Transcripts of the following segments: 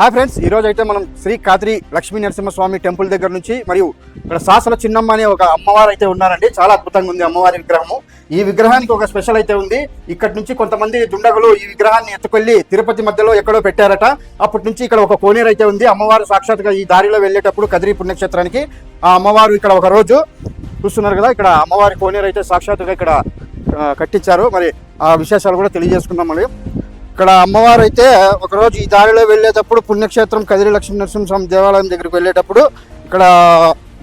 Hi friends, ఈ రోజు అయితే మనం శ్రీ కాత్రి లక్ష్మీ నరసింహస్వామి టెంపుల్ దగ్గర నుంచి మరియు ఇక్కడ సాసల చిన్నమ్మ అనే ఒక అమ్మవారు అయితే ఉన్నారండి. చాలా అద్భుతంగా ఉంది అమ్మవారి విగ్రహము. ఈ విగ్రహానికి ఒక స్పెషల్ అయితే ఉంది. ఇక్కడ నుంచి కొంతమంది దుండగులు ఈ విగ్రహాన్ని ఎత్తుకెళ్లి తిరుపతి మధ్యలో ఎక్కడో పెట్టారట. అప్పటి నుంచి ఇక్కడ ఒక కోనేరు అయితే ఉంది. అమ్మవారు సాక్షాత్గా ఈ దారిలో వెళ్ళేటప్పుడు కదిరి పుణ్యక్షేత్రానికి ఆ అమ్మవారు ఇక్కడ ఒక రోజు చూస్తున్నారు కదా, ఇక్కడ అమ్మవారి కోనేరు అయితే సాక్షాత్గా ఇక్కడ కట్టించారు. మరి ఆ విశేషాలు కూడా తెలియజేసుకుందాం. మళ్ళీ ఇక్కడ అమ్మవారు అయితే ఒకరోజు ఈ దారిలో వెళ్ళేటప్పుడు పుణ్యక్షేత్రం కదిరి లక్ష్మీ నరసింహస్వామి దేవాలయం దగ్గరికి వెళ్ళేటప్పుడు ఇక్కడ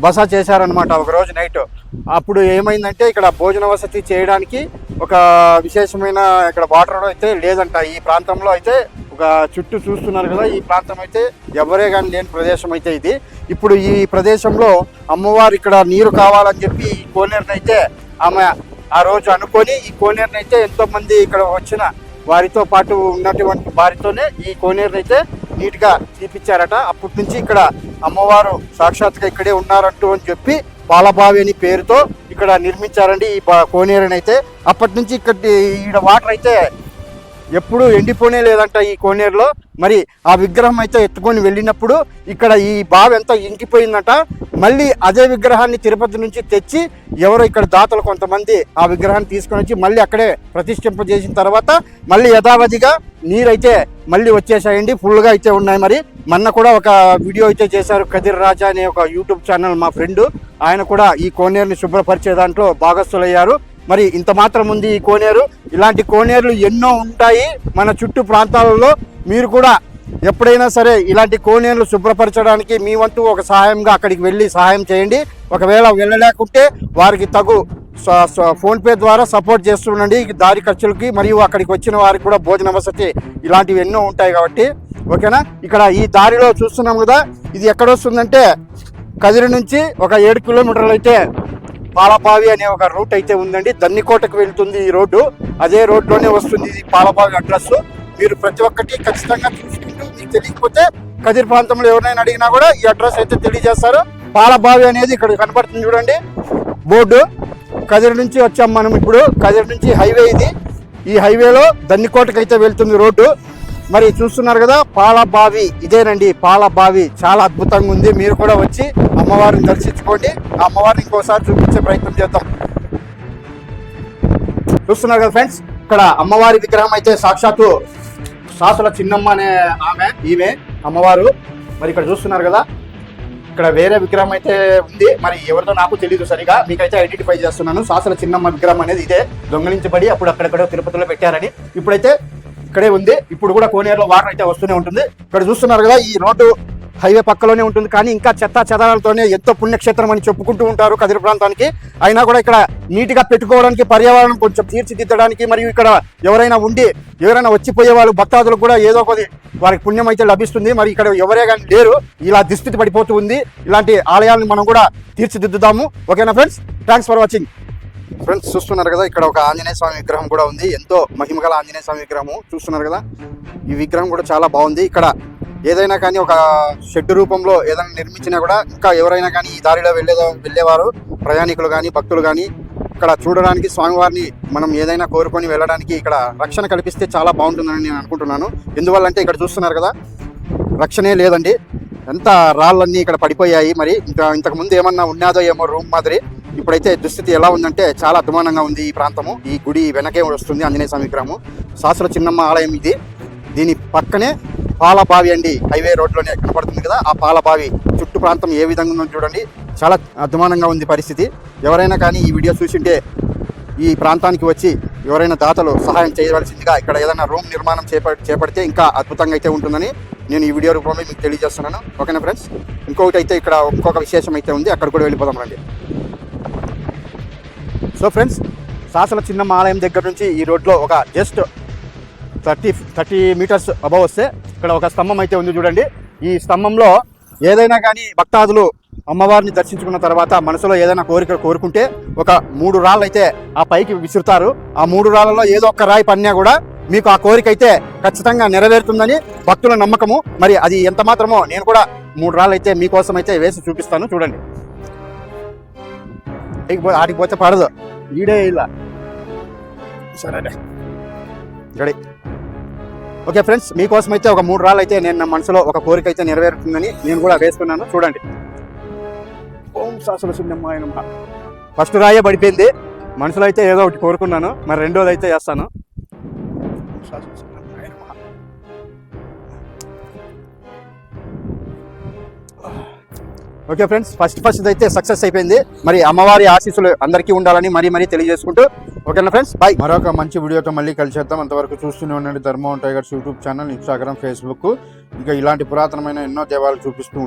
బస చేశారనమాట ఒకరోజు నైట్. అప్పుడు ఏమైందంటే ఇక్కడ భోజన వసతి చేయడానికి ఒక విశేషమైన ఇక్కడ వాటర్ అయితే లేదంట. ఈ ప్రాంతంలో అయితే ఒక చుట్టూ చూస్తున్నారు కదా, ఈ ప్రాంతం అయితే ఎవరే కానీ లేని ప్రదేశం అయితే ఇది. ఇప్పుడు ఈ ప్రదేశంలో అమ్మవారు ఇక్కడ నీరు కావాలని చెప్పి ఈ కోనేరుని అయితే ఆమె ఆ రోజు అనుకొని ఈ కోనేరుని అయితే ఎంతో మంది ఇక్కడ వచ్చిన వారితో పాటు ఉన్నటువంటి వారితోనే ఈ కోనేరుని అయితే నీట్గా తీపిచ్చారట. అప్పటి నుంచి ఇక్కడ అమ్మవారు సాక్షాత్గా ఇక్కడే ఉన్నారంటూ అని చెప్పి పాలబావి అని పేరుతో ఇక్కడ నిర్మించారండి ఈ కోనేరుని అయితే. అప్పటి నుంచి ఇక్కడ వాటర్ అయితే ఎప్పుడు ఎండిపోనే లేదంట ఈ కోనేరులో. మరి ఆ విగ్రహం అయితే ఎత్తుకొని వెళ్ళినప్పుడు ఇక్కడ ఈ బావి ఎంత ఇంకిపోయిందంట. మళ్ళీ అదే విగ్రహాన్ని తిరుపతి నుంచి తెచ్చి ఎవరో ఇక్కడ దాతలు కొంతమంది ఆ విగ్రహాన్ని తీసుకొని వచ్చి మళ్ళీ అక్కడే ప్రతిష్ఠింపజేసిన తర్వాత మళ్ళీ యథావధిగా నీరైతే మళ్ళీ వచ్చేసాయండి, ఫుల్గా అయితే ఉన్నాయి. మరి మొన్న కూడా ఒక వీడియో అయితే చేశారు కదిర్ రాజా అనే ఒక యూట్యూబ్ ఛానల్ మా ఫ్రెండ్, ఆయన కూడా ఈ కోనేరుని శుభ్రపరిచే దాంట్లో భాగస్థులయ్యారు. మరి ఇంత మాత్రం ఉంది ఈ కోనేరు. ఇలాంటి కోనేరులు ఎన్నో ఉంటాయి మన చుట్టూ ప్రాంతాలలో. మీరు కూడా ఎప్పుడైనా సరే ఇలాంటి కోనేరులు శుభ్రపరచడానికి మీ వంతు ఒక సహాయంగా అక్కడికి వెళ్ళి సహాయం చేయండి. ఒకవేళ వెళ్ళలేకుంటే వారికి తగు ఫోన్పే ద్వారా సపోర్ట్ చేస్తుండండి దారి ఖర్చులకి. మరియు అక్కడికి వచ్చిన వారికి కూడా భోజన వసతి ఇలాంటివి ఎన్నో ఉంటాయి కాబట్టి ఓకేనా. ఇక్కడ ఈ దారిలో చూస్తున్నాం కదా, ఇది ఎక్కడొస్తుందంటే కదిరి నుంచి ఒక 7 కిలోమీటర్లు అయితే పాలబావి అనే ఒక రూట్ అయితే ఉందండి. దన్నికోటకు వెళ్తుంది ఈ రోడ్డు. అదే రోడ్లోనే వస్తుంది ఇది పాలబావి అడ్రస్. మీరు ప్రతి ఒక్కటి ఖచ్చితంగా చూసుకుంటూ, మీకు తెలియకపోతే కదిరి ప్రాంతంలో ఎవరైనా అడిగినా కూడా ఈ అడ్రస్ అయితే తెలియజేస్తారు. పాలబావి అనేది ఇక్కడ కనపడుతుంది చూడండి బోర్డు. కదిరి నుంచి వచ్చాం మనం ఇప్పుడు. కదిరి నుంచి హైవే ఇది. ఈ హైవేలో దన్నికోటకు అయితే వెళ్తుంది రోడ్డు. మరి చూస్తున్నారు కదా పాలబావి, ఇదేనండి పాలబావి. చాలా అద్భుతంగా ఉంది. మీరు కూడా వచ్చి అమ్మవారిని దర్శించుకోండి. ఆ అమ్మవారిని ఇంకోసారి చూపించే ప్రయత్నం చేద్దాం. చూస్తున్నారు కదా ఫ్రెండ్స్, ఇక్కడ అమ్మవారి విగ్రహం అయితే సాక్షాత్తు సాసుల చిన్నమ్మ అనే ఈమె అమ్మవారు. మరి ఇక్కడ చూస్తున్నారు కదా, ఇక్కడ వేరే విగ్రహం అయితే ఉంది. మరి ఎవరితో నాకు తెలియదు సరిగా, మీకైతే ఐడెంటిఫై చేస్తున్నాను. సాసుల చిన్నమ్మ విగ్రహం అనేది ఇదే. దొంగలించబడి అప్పుడు అక్కడెక్కడో తిరుపతిలో పెట్టారని ఇప్పుడైతే ఇక్కడే ఉంది. ఇప్పుడు కూడా కోనేరులో వాటర్ అయితే వస్తూనే ఉంటుంది. ఇక్కడ చూస్తున్నారు కదా, ఈ రోడ్డు హైవే పక్కలోనే ఉంటుంది. కానీ ఇంకా చెత్త చెదారాలతోనే ఎంతో పుణ్యక్షేత్రం అని చెప్పుకుంటూ ఉంటారు కదిరి ప్రాంతానికి. అయినా కూడా ఇక్కడ నీట్గా పెట్టుకోవడానికి, పర్యావరణం కొంచెం తీర్చిదిద్దడానికి, మరియు ఇక్కడ ఎవరైనా వచ్చిపోయే వాళ్ళు భక్తాదులకు కూడా ఏదో ఒకటి వారికి పుణ్యం అయితే లభిస్తుంది. మరి ఇక్కడ ఎవరే కానీ లేరు, ఇలా దుస్థితి పడిపోతూ ఉంది. ఇలాంటి ఆలయాలను మనం కూడా తీర్చిదిద్దుదాము. ఓకేనా friends, thanks for watching. Friends చూస్తున్నారు కదా, ఇక్కడ ఒక ఆంజనేయ స్వామి విగ్రహం కూడా ఉంది. ఎంతో మహిమగల ఆంజనేయ స్వామి విగ్రహము చూస్తున్నారు కదా. ఈ విగ్రహం కూడా చాలా బాగుంది. ఇక్కడ ఏదైనా కానీ ఒక షెడ్ రూపంలో ఏదైనా నిర్మించినా కూడా ఇంకా ఎవరైనా కానీ ఈ దారిలో వెళ్ళేవారు ప్రయాణికులు కానీ భక్తులు కానీ ఇక్కడ చూడడానికి స్వామివారిని మనం ఏదైనా కోరుకొని వెళ్ళడానికి ఇక్కడ రక్షణ కల్పిస్తే చాలా బాగుంటుందని నేను అనుకుంటున్నాను. ఎందువల్లంటే ఇక్కడ చూస్తున్నారు కదా, రక్షణే లేదండి. ఎంత రాళ్ళన్నీ ఇక్కడ పడిపోయాయి. మరి ఇంతకుముందు ఏమన్నా ఉన్నాదో ఏమో రూమ్ మాదిరి. ఇప్పుడైతే దుస్థితి ఎలా ఉందంటే చాలా అద్మానంగా ఉంది ఈ ప్రాంతము. ఈ గుడి వెనకే వస్తుంది ఆంజనేయ స్వామి విగ్రహము. సాసుల చిన్నమ్మ ఆలయం ఇది. దీని పక్కనే పాలబావి అండి, హైవే రోడ్లోనే కనపడుతుంది కదా ఆ పాలబావి. చుట్టూ ప్రాంతం ఏ విధంగా ఉందో చూడండి, చాలా అద్మానంగా ఉంది పరిస్థితి. ఎవరైనా కానీ ఈ వీడియో చూసింటే ఈ ప్రాంతానికి వచ్చి ఎవరైనా దాతలు సహాయం చేయవలసిందిగా, ఇక్కడ ఏదైనా రూమ్ నిర్మాణం చేపడితే ఇంకా అద్భుతంగా అయితే ఉంటుందని నేను ఈ వీడియో రూపంలో మీకు తెలియజేస్తున్నాను. ఓకేనా ఫ్రెండ్స్, ఇంకొకటి అయితే ఇక్కడ ఇంకొక విశేషం అయితే ఉంది, అక్కడ కూడా వెళ్ళిపోదాం రండి. సో ఫ్రెండ్స్, సాసల చిన్నమ్మ ఆలయం దగ్గర నుంచి ఈ రోడ్లో ఒక జస్ట్ 30 మీటర్స్ అబవ్ వస్తే ఇక్కడ ఒక స్తంభం అయితే ఉంది చూడండి. ఈ స్తంభంలో ఏదైనా కానీ భక్తాదులు అమ్మవారిని దర్శించుకున్న తర్వాత మనసులో ఏదైనా కోరిక కోరుకుంటే ఒక 3 రాళ్ళు అయితే ఆ పైకి విసురుతారు. ఆ 3 రాళ్ళలో ఏదో ఒక రాయి పడినా కూడా మీకు ఆ కోరిక అయితే ఖచ్చితంగా నెరవేరుతుందని భక్తుల నమ్మకము. మరి అది ఎంత మాత్రమో నేను కూడా 3 రాళ్ళు అయితే మీకోసం అయితే వేసి చూపిస్తాను చూడండి. ఆటికి పోతే పడదు, ఈడే ఇలా సరే రెడీ. ఓకే ఫ్రెండ్స్, మీకోసం అయితే ఒక 3 రాళ్ళు అయితే నేను నా మనసులో ఒక కోరిక అయితే నెరవేరుతుందని నేను కూడా వేసుకున్నాను. చూడండి. ఓం సాసుల చిన్నమ్మాయ నమః. ఫస్ట్ రాయే పడిపోయింది. మనసులో అయితే ఏదో ఒకటి కోరుకున్నాను, మరి రెండోది అయితే చేస్తాను. ఓకే ఫ్రెండ్స్, ఫస్ట్ అయితే సక్సెస్ అయిపోయింది. మరి అమ్మవారి ఆశీస్సులు అందరికీ ఉండాలని మరీ తెలియజేసుకుంటూ, ఓకేనా ఫ్రెండ్స్, బాయ్. మరొక మంచి వీడియోతో మళ్ళీ కలిసేద్దాం. అంతవరకు చూస్తూనే ఉండండి Dharmavaram tigers YouTube channel, Instagram, Facebook. ఇంకా ఇలాంటి పురాతనమైన ఎన్నో దేవాలు చూపిస్తూ ఉంటాం.